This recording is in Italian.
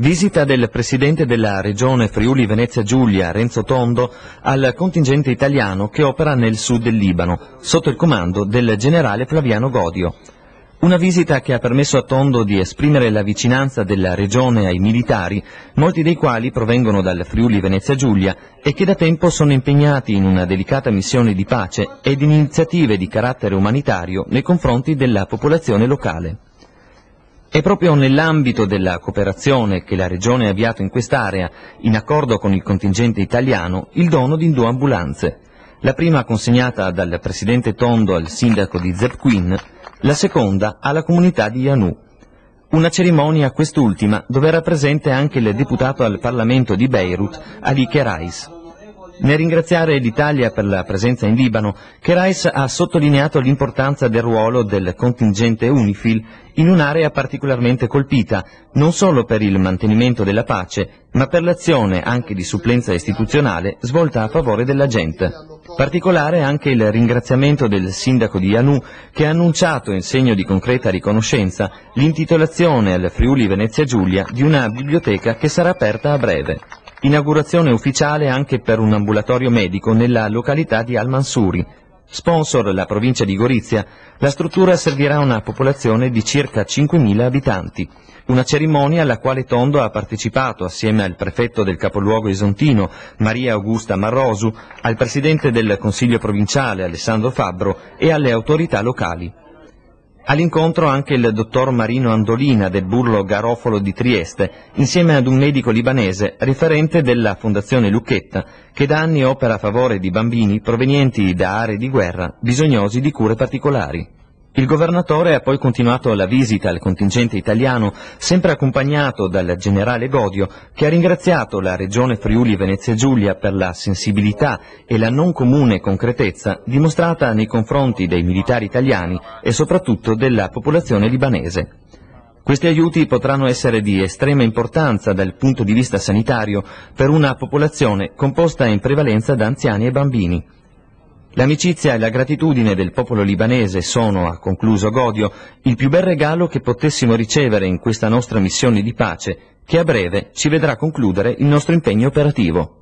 Visita del Presidente della Regione Friuli Venezia Giulia, Renzo Tondo, al contingente italiano che opera nel sud del Libano, sotto il comando del generale Flaviano Godio. Una visita che ha permesso a Tondo di esprimere la vicinanza della regione ai militari, molti dei quali provengono dal Friuli Venezia Giulia e che da tempo sono impegnati in una delicata missione di pace ed in iniziative di carattere umanitario nei confronti della popolazione locale. È proprio nell'ambito della cooperazione che la Regione ha avviato in quest'area, in accordo con il contingente italiano, il dono di 2 ambulanze. La prima consegnata dal Presidente Tondo al sindaco di Zebquin, la seconda alla comunità di Yanù. Una cerimonia quest'ultima dove era presente anche il deputato al Parlamento di Beirut, Ali Kerais. Nel ringraziare l'Italia per la presenza in Libano, Kerais ha sottolineato l'importanza del ruolo del contingente UNIFIL in un'area particolarmente colpita, non solo per il mantenimento della pace, ma per l'azione anche di supplenza istituzionale svolta a favore della gente. Particolare anche il ringraziamento del sindaco di Yanù, che ha annunciato in segno di concreta riconoscenza l'intitolazione al Friuli Venezia Giulia di una biblioteca che sarà aperta a breve. Inaugurazione ufficiale anche per un ambulatorio medico nella località di Al-Mansuri. Sponsor la provincia di Gorizia, la struttura servirà a una popolazione di circa 5.000 abitanti. Una cerimonia alla quale Tondo ha partecipato assieme al prefetto del capoluogo esontino, Maria Augusta Marrosu, al presidente del Consiglio provinciale, Alessandro Fabbro, e alle autorità locali. All'incontro anche il dottor Marino Andolina del Burlo Garofalo di Trieste, insieme ad un medico libanese riferente della Fondazione Lucchetta, che da anni opera a favore di bambini provenienti da aree di guerra bisognosi di cure particolari. Il governatore ha poi continuato la visita al contingente italiano, sempre accompagnato dal generale Godio, che ha ringraziato la regione Friuli Venezia Giulia per la sensibilità e la non comune concretezza dimostrata nei confronti dei militari italiani e soprattutto della popolazione libanese. Questi aiuti potranno essere di estrema importanza dal punto di vista sanitario per una popolazione composta in prevalenza da anziani e bambini. L'amicizia e la gratitudine del popolo libanese sono, ha concluso Godio, il più bel regalo che potessimo ricevere in questa nostra missione di pace, che a breve ci vedrà concludere il nostro impegno operativo.